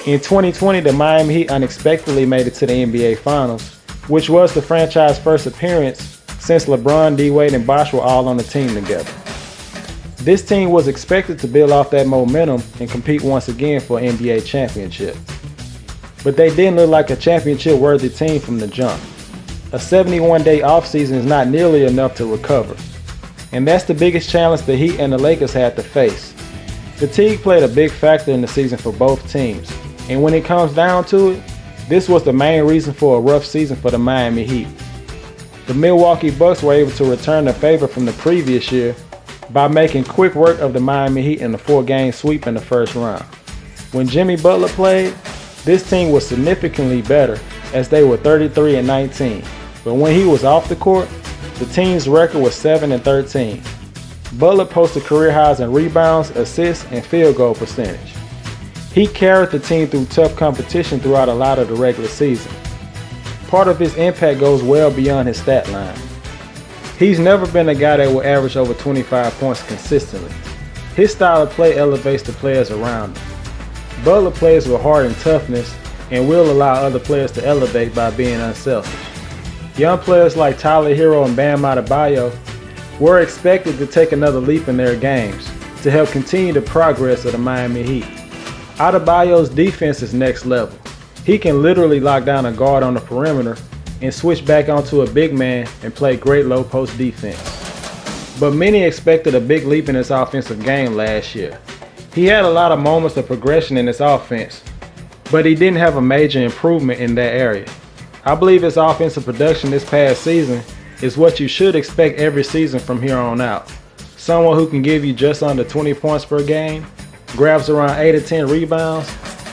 In 2020, the Miami Heat unexpectedly made it to the NBA Finals, which was the franchise's first appearance since LeBron, D-Wade, and Bosh were all on the team together. This team was expected to build off that momentum and compete once again for an NBA championship. But they didn't look like a championship-worthy team from the jump. A 71-day offseason is not nearly enough to recover. And that's the biggest challenge the Heat and the Lakers had to face. Fatigue played a big factor in the season for both teams. And when it comes down to it, this was the main reason for a rough season for the Miami Heat. The Milwaukee Bucks were able to return the favor from the previous year by making quick work of the Miami Heat in a 4-game sweep in the first round. When Jimmy Butler played, this team was significantly better as they were 33-19. But when he was off the court, the team's record was 7-13. Butler posted career highs in rebounds, assists, and field goal percentage. He carried the team through tough competition throughout a lot of the regular season. Part of his impact goes well beyond his stat line. He's never been a guy that will average over 25 points consistently. His style of play elevates the players around him. Butler plays with heart and toughness and will allow other players to elevate by being unselfish. Young players like Tyler Hero and Bam Adebayo were expected to take another leap in their games to help continue the progress of the Miami Heat. Adebayo's defense is next level. He can literally lock down a guard on the perimeter and switch back onto a big man and play great low post defense. But many expected a big leap in his offensive game last year. He had a lot of moments of progression in his offense, but he didn't have a major improvement in that area. I believe his offensive production this past season is what you should expect every season from here on out. Someone who can give you just under 20 points per game, grabs around 8 to 10 rebounds,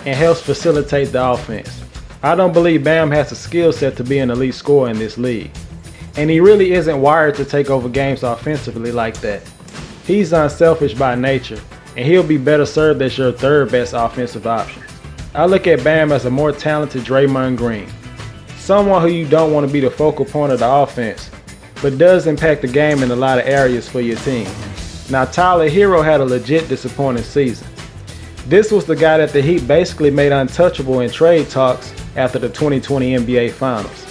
and helps facilitate the offense. I don't believe Bam has the skill set to be an elite scorer in this league. And he really isn't wired to take over games offensively like that. He's unselfish by nature, and he'll be better served as your third best offensive option. I look at Bam as a more talented Draymond Green. Someone who you don't want to be the focal point of the offense, but does impact the game in a lot of areas for your team. Now, Tyler Hero had a legit disappointing season. This was the guy that the Heat basically made untouchable in trade talks after the 2020 NBA Finals.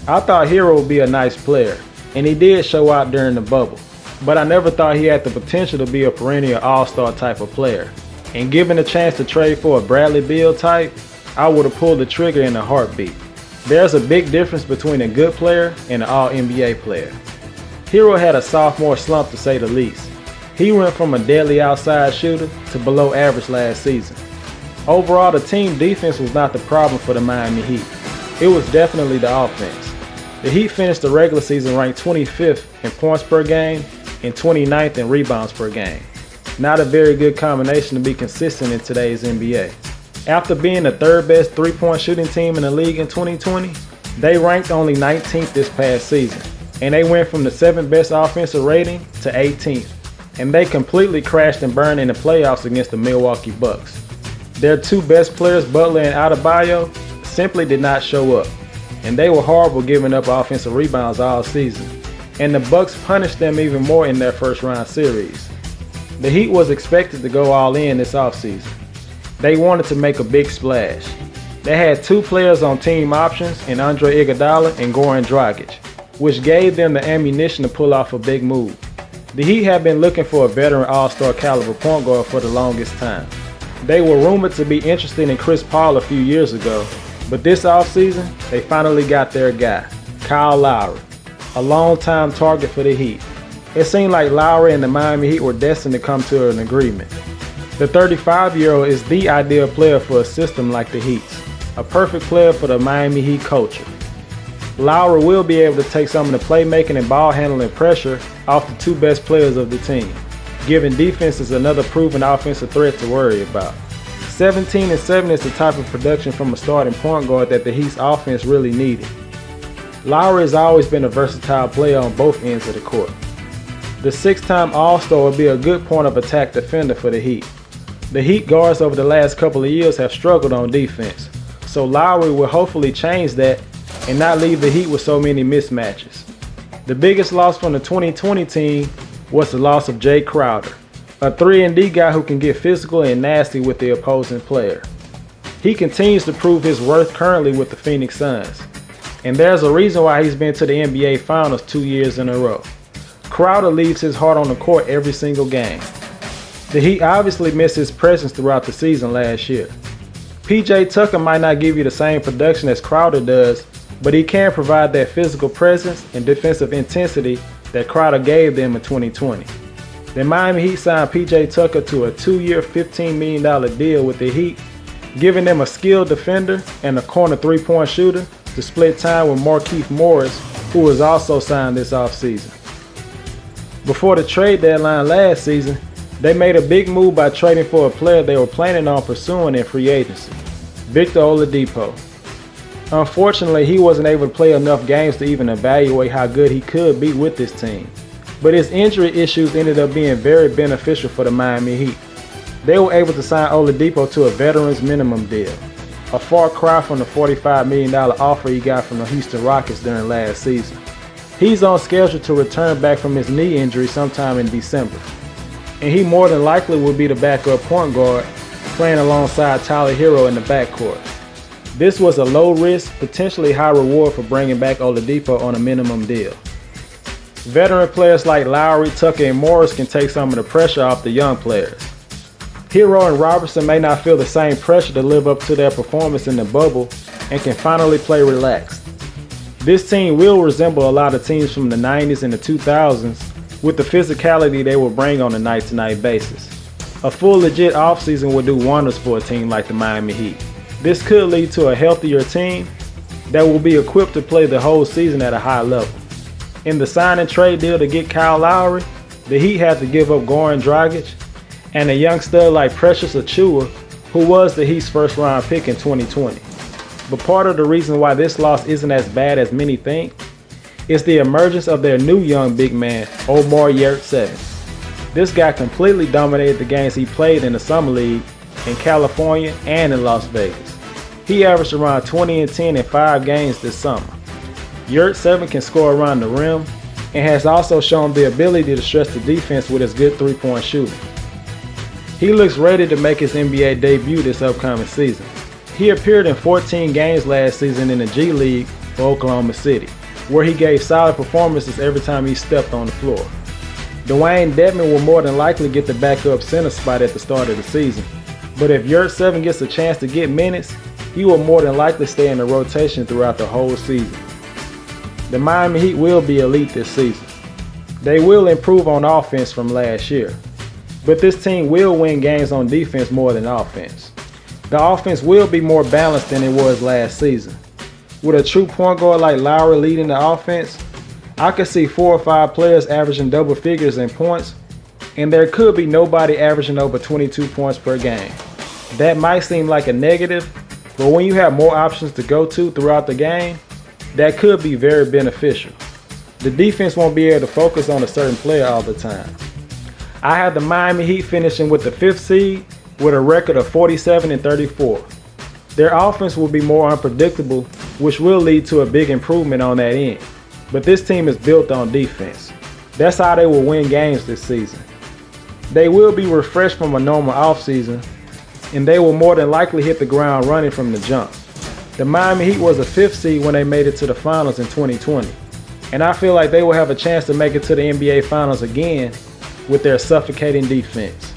I thought Hero would be a nice player, and he did show out during the bubble, but I never thought he had the potential to be a perennial all-star type of player. And given a chance to trade for a Bradley Beal type, I would have pulled the trigger in a heartbeat. There's a big difference between a good player and an all-NBA player. Hero had a sophomore slump to say the least. He went from a deadly outside shooter to below average last season. Overall, the team defense was not the problem for the Miami Heat. It was definitely the offense. The Heat finished the regular season ranked 25th in points per game and 29th in rebounds per game. Not a very good combination to be consistent in today's NBA. After being the third best three-point shooting team in the league in 2020, they ranked only 19th this past season, and they went from the 7th best offensive rating to 18th. And they completely crashed and burned in the playoffs against the Milwaukee Bucks. Their two best players, Butler and Adebayo, simply did not show up, and they were horrible giving up offensive rebounds all season. And the Bucks punished them even more in their first round series. The Heat was expected to go all in this offseason. They wanted to make a big splash. They had two players on team options in Andre Iguodala and Goran Dragic, which gave them the ammunition to pull off a big move. The Heat have been looking for a veteran all-star caliber point guard for the longest time. They were rumored to be interested in Chris Paul a few years ago, but this offseason, they finally got their guy, Kyle Lowry, a long-time target for the Heat. It seemed like Lowry and the Miami Heat were destined to come to an agreement. The 35-year-old is the ideal player for a system like the Heat's, a perfect player for the Miami Heat culture. Lowry will be able to take some of the playmaking and ball handling pressure off the two best players of the team, giving defenses another proven offensive threat to worry about. 17-7 is the type of production from a starting point guard that the Heat's offense really needed. Lowry has always been a versatile player on both ends of the court. The 6-time All-Star will be a good point of attack defender for the Heat. The Heat guards over the last couple of years have struggled on defense, so Lowry will hopefully change that and not leave the Heat with so many mismatches. The biggest loss from the 2020 team was the loss of Jay Crowder, a 3-and-D guy who can get physical and nasty with the opposing player. He continues to prove his worth currently with the Phoenix Suns. And there's a reason why he's been to the NBA Finals 2 years in a row. Crowder leaves his heart on the court every single game. The Heat obviously missed his presence throughout the season last year. PJ Tucker might not give you the same production as Crowder does, but he can provide that physical presence and defensive intensity that Crowder gave them in 2020. The Miami Heat signed PJ Tucker to a 2-year, $15 million deal with the Heat, giving them a skilled defender and a corner three-point shooter to split time with Markieff Morris, who was also signed this offseason. Before the trade deadline last season, they made a big move by trading for a player they were planning on pursuing in free agency, Victor Oladipo. Unfortunately, he wasn't able to play enough games to even evaluate how good he could be with this team, but his injury issues ended up being very beneficial for the Miami Heat. They were able to sign Oladipo to a veteran's minimum deal, a far cry from the $45 million offer he got from the Houston Rockets during last season. He's on schedule to return back from his knee injury sometime in December, and he more than likely will be the backup point guard, playing alongside Tyler Hero in the backcourt. This was a low-risk, potentially high reward for bringing back Oladipo on a minimum deal. Veteran players like Lowry, Tucker, and Morris can take some of the pressure off the young players. Hero and Robertson may not feel the same pressure to live up to their performance in the bubble and can finally play relaxed. This team will resemble a lot of teams from the 90s and the 2000s with the physicality they will bring on a night-to-night basis. A full legit offseason will do wonders for a team like the Miami Heat. This could lead to a healthier team that will be equipped to play the whole season at a high level. In the sign and trade deal to get Kyle Lowry, the Heat had to give up Goran Dragic and a young stud like Precious Achiuwa, who was the Heat's first-round pick in 2020. But part of the reason why this loss isn't as bad as many think is the emergence of their new young big man, Omer Yurtseven. This guy completely dominated the games he played in the Summer League in California and in Las Vegas. He averaged around 20 and 10 in 5 games this summer. Yurtseven can score around the rim and has also shown the ability to stretch the defense with his good three-point shooting. He looks ready to make his NBA debut this upcoming season. He appeared in 14 games last season in the G League for Oklahoma City, where he gave solid performances every time he stepped on the floor. Dwayne Dedmon will more than likely get the backup center spot at the start of the season, but if Yurtseven gets a chance to get minutes, he will more than likely stay in the rotation throughout the whole season. The Miami Heat will be elite this season. They will improve on offense from last year, but this team will win games on defense more than offense. The offense will be more balanced than it was last season. With a true point guard like Lowry leading the offense, I could see 4 or 5 players averaging double figures in points, and there could be nobody averaging over 22 points per game. That might seem like a negative, but when you have more options to go to throughout the game, that could be very beneficial. The defense won't be able to focus on a certain player all the time. I have the Miami Heat finishing with the 5th seed with a record of 47 and 34. Their offense will be more unpredictable, which will lead to a big improvement on that end. But this team is built on defense. That's how they will win games this season. They will be refreshed from a normal offseason, and they will more than likely hit the ground running from the jump. The Miami Heat was a 5th seed when they made it to the finals in 2020, and I feel like they will have a chance to make it to the NBA Finals again with their suffocating defense.